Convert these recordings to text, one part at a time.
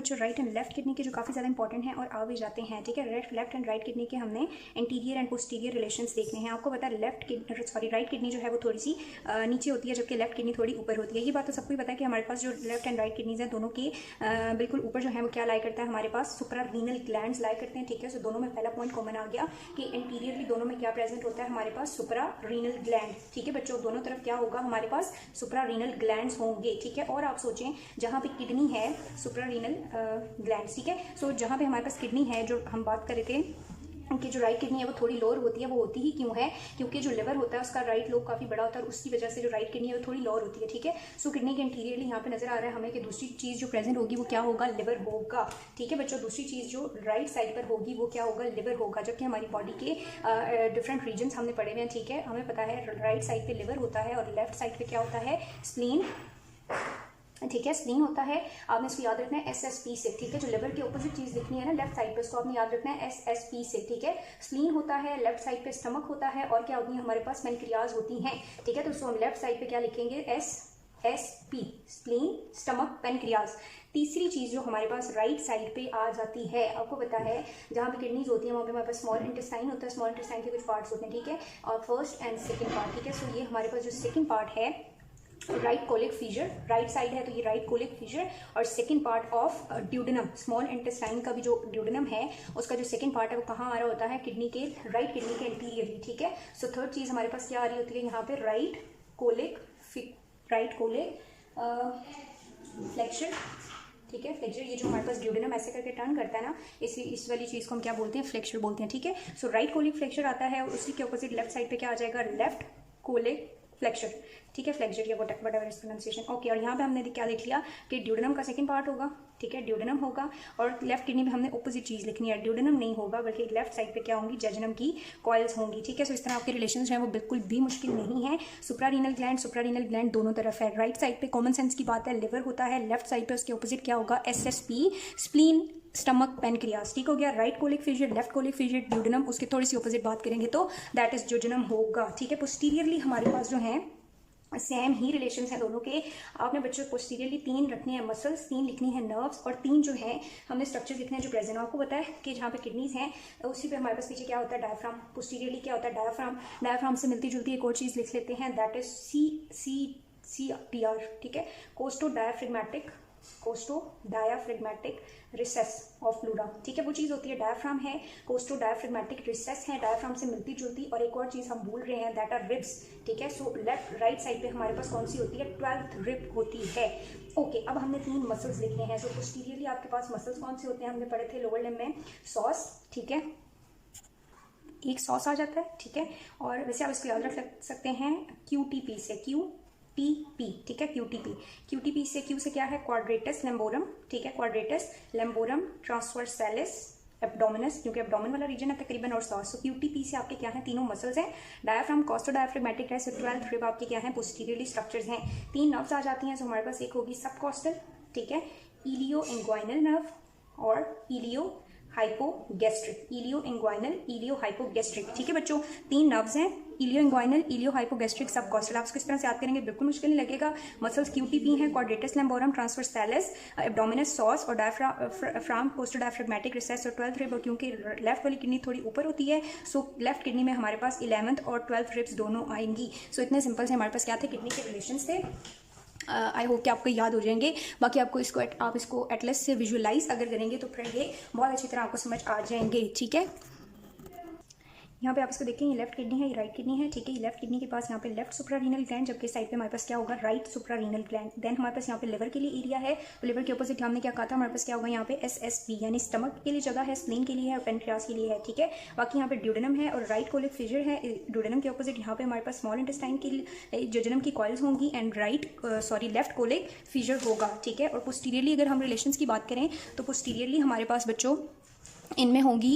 बच्चों right and left kidney के जो काफ़ी ज़्यादा इंपॉर्टेंट हैं और आगे जाते हैं, ठीक है। लेफ्ट एंड राइट किडनी के हमने इंटीरियर एंड पोस्टीरियर रिलेशंस देखने हैं। आपको पता है राइट किडनी जो है वो थोड़ी सी नीचे होती है, जबकि लेफ्ट किडनी थोड़ी ऊपर होती है। ये बात तो सबको ही पता है कि हमारे पास जो लेफ्ट एंड राइट किडनीज हैं दोनों के बिल्कुल ऊपर जो है वो क्या लाई करता है, हमारे पास सुप्रारीनल ग्लैंड्स लाई करते हैं, ठीक है। सो दोनों में पहला पॉइंट कॉमन आ गया कि इंटीरियरली दोनों में क्या प्रेजेंट होता है, हमारे पास सुप्रारीनल ग्लैंड, ठीक है बच्चों। दोनों तरफ क्या होगा, हमारे पास सुप्रारीनल ग्लैंड्स होंगे, ठीक है। और आप सोचें जहाँ पे किडनी है सुप्रारीनल ग्लैंड्स, ठीक है। सो जहाँ पे हमारे पास किडनी है, जो हम बात कर रहे थे उनकी जो राइट किडनी है वो थोड़ी लोअर होती है। वो होती ही क्यों है, क्योंकि जो लिवर होता है उसका राइट लोब काफ़ी बड़ा होता है और उसकी वजह से जो राइट किडनी है वो थोड़ी लोअर होती है, ठीक है। सो किडनी के इंटीरियरली यहाँ पे नजर आ रहा है हमें कि दूसरी चीज़ जो प्रेजेंट होगी वो क्या होगा, लिवर होगा, ठीक है बच्चों। दूसरी चीज़ जो राइट साइड पर होगी वो क्या होगा, लिवर होगा। जबकि हमारी बॉडी के डिफरेंट रीजन हमने पढ़े हुए हैं, ठीक है। हमें पता है राइट साइड पर लिवर होता है और लेफ्ट साइड पर क्या होता है, स्प्लीन, ठीक है, स्प्लीन होता है। आपने इसको याद रखना है SSP से, ठीक है। जो लिवर की ऑपोजिट चीज लिखनी है ना लेफ्ट साइड पे, उसको आपने याद रखना है SSP से, ठीक है। स्प्लीन होता है, लेफ्ट साइड पे स्टमक होता है और क्या होती है हमारे पास पैनक्रियाज होती हैं, ठीक है। तो उसको हम लेफ्ट साइड पे क्या लिखेंगे, SSP, स्प्लीन, स्टमक, पैनक्रियाज। तीसरी चीज जो हमारे पास राइट साइड पे आ जाती है, आपको पता है जहाँ पे किडनीज होती है वहाँ पे हमारे पास स्मॉल इंटेस्टाइन होता है। स्मॉल इंटेस्टाइन के कुछ पार्ट्स होते हैं, ठीक है, और फर्स्ट एंड सेकेंड पार्ट, ठीक है। सो ये हमारे पास जो सेकेंड पार्ट है राइट कोलिक फीजर, राइट साइड है तो ये राइट कोलिक फीजर, और second part of duodenum, small intestine का भी जो ड्यूडेनम है उसका जो सेकंड पार्ट है वो कहाँ आ रहा होता है, किडनी के राइट किडनी के इंटीरियरली, ठीक है। सो थर्ड चीज हमारे पास क्या आ रही होती है यहाँ पे, राइट कोलिक फ्लेक्चर, ठीक है, फ्लेक्चर। ये जो हमारे पास ड्यूडेनम ऐसे करके टर्न करता है ना, इस वाली चीज को हम क्या बोलते हैं, फ्लेक्चर बोलते हैं, ठीक है। सो राइट कोलिक फ्लेक्चर आता है और उसी के ऑपोजिट लेफ्ट साइड पे क्या आ जाएगा, लेफ्ट कोलिक फ्लेक्चर, ठीक है, फ्लेक्चर या what ever is pronunciation, okay. और यहाँ पे हमने क्या देख लिया कि ड्यूडेनम का सेकंड पार्ट होगा, ठीक है, ड्यूडेनम होगा। और लेफ्ट किडनी में हमने ऑपोजिट चीज लिखनी है, ड्यूडेनम नहीं होगा बल्कि लेफ्ट साइड पे क्या होंगी, जेजुनम की कॉइल्स होंगी, ठीक है। सो इस तरह आपके रिलेशंस हैं वो बिल्कुल भी मुश्किल नहीं है। सुप्रारीनल ग्लैंड दोनों तरफ है। राइट साइड पे कॉमन सेंस की बात है, लिवर होता है, लेफ्ट साइड पे उसके ऑपोजिट क्या होगा, SSP, स्प्लीन, स्टमक, पैनक्रियाज, ठीक हो गया। Right colic flexure, left colic flexure, duodenum, उसकी थोड़ी सी ऑपोजिट बात करेंगे तो दैट इज जेजुनम होगा, ठीक है। पोस्टीरियरली हमारे पास जो है सेम ही रिलेशंस हैं दोनों के। आपने बच्चों पोस्टीरियरली 3 रखने हैं मसल्स, 3 लिखनी है नर्व्स, और 3 जो है हमने स्ट्रक्चर लिखने हैं जो प्रेजेंट। आपको पता है कि जहाँ पे किडनीज हैं उसी पे हमारे पास पीछे क्या होता है, डायफ्राम। पोस्टीरियरली क्या होता है, डायफ्राम से मिलती जुलती एक और चीज लिख लेते हैं, दैट इज CTR, ठीक है, कोस्टो डायाफ्रेगमेटिक रिसेस ऑफ प्लूरा, ठीक है। वो चीज होती है डायफ्राम है, कोस्टो डायाफ्रेगमेटिक रिसेस है, डायफ्राम से मिलती जुलती, और एक और चीज हम भूल रहे हैं, दैट आर रिब्स, ठीक है। सो लेफ्ट राइट साइड पे हमारे पास कौन सी होती है, 12th रिब होती है, ओके। अब हमने 3 मसल्स लिखने हैं। सो पोस्टीरियरली आपके पास मसल्स कौन से होते हैं, हमने पढ़े थे लोअर लिम्ब में, सॉस, ठीक है, एक सॉस आ जाता है, ठीक है। और वैसे आप इसको याद रख सकते हैं QTP से, QTP, ठीक है, QTP से, Q से क्या है, क्वाड्रेटस लैम्बोरम, ठीक है, क्वाड्रेटस लैम्बोरम ट्रांसवर्सैलिस एब्डोमिनस, क्योंकि एब्डोमिन वाला रीजन है तकरीबन, और सॉस। सो QTP से आपके क्या हैं, तीनों मसल्स हैं। डायफ्राम, कोस्टो डायाफ्रेगमेटिक है, 12th रिब आपके क्या है, पोस्टीरियरली स्ट्रक्चर्स हैं। 3 नर्व्स आ जाती हैं। सो हमारे पास एक होगी सबकॉस्टल, ठीक है, इलियो इंग्वाइनल नर्व और इलियो हाइपोगैस्ट्रिक, इलियो हाइपोगैस्ट्रिक, ठीक है बच्चों। 3 नर्व्स हैं, इलियो इंग्वाइनल, इलियो हाइपोगैस्ट्रिक, सबकॉस्टल। आप इसको इस तरह से याद करेंगे बिल्कुल मुश्किल नहीं लगेगा। मसल्स QTP हैं, क्वाड्रेटस लैम्बोरम, ट्रांसवर्सैलिस एब्डोमिनस, सॉस, और डायफ्राम, कोस्टो डायाफ्रेगमेटिक रिसेस, और 12th रिब। क्योंकि लेफ्ट वाली किडनी थोड़ी ऊपर होती है, सो लेफ्ट किडनी में हमारे पास 11th और 12th रिब्स दोनों आएंगी। सो इतने सिंपल से हमारे पास क्या थे, किडनी के रिलेशंस थे। आई होप कि आपको याद हो जाएंगे। बाकी आप इसको एटलस से विजुअलाइज अगर करेंगे तो फिर ये बहुत अच्छी तरह आपको समझ आ जाएंगे, ठीक है। यहाँ पे आप इसको देखें, ये लेफ्ट किडनी है, ये राइट किडनी है, ठीक है। ये लेफ्ट किडनी के पास यहाँ पे लेफ्ट सुप्रारीनल ग्लैंड, जबकि साइड पे हमारे पास क्या होगा, राइट सुप्रारीनल ग्लैंड। देन हमारे पास यहाँ पे लिवर के लिए एरिया है, तो लिवर के ऑपोजिट हमने क्या कहा था, हमारे पास क्या होगा यहाँ पे SSP, यानी स्टमक के लिए जगह है, स्प्लीन के लिए है और पेनक्रियास के लिए है, ठीक है। बाकी यहाँ पे ड्यूडेनम है और राइट कोलिक फीजर है। ड्यूडेनम के ऑपोजिट यहाँ पे हमारे पास स्मॉल इंटेस्टाइन के लिए जेजुनम की कॉइल्स होंगी एंड लेफ्ट कोलिक फीजर होगा, ठीक है। और पोस्टीरियरली अगर हम रिलेशंस की बात करें तो पोस्टीरियरली हमारे पास बच्चों इनमें होंगी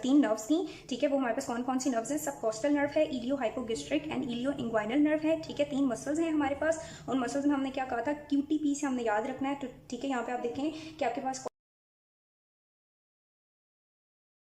3 नर्व्स थी, ठीक है। वो हमारे पास कौन सी नर्व्स हैं, सबकॉस्टल नर्व है, iliohypogastric and ilioinguinal nerve है, ठीक है। 3 मसल्स हैं हमारे पास। उन मसल्स में हमने क्या कहा था, QTP से हमने याद रखना है, तो ठीक है। यहाँ पे आप देखें कि आपके पास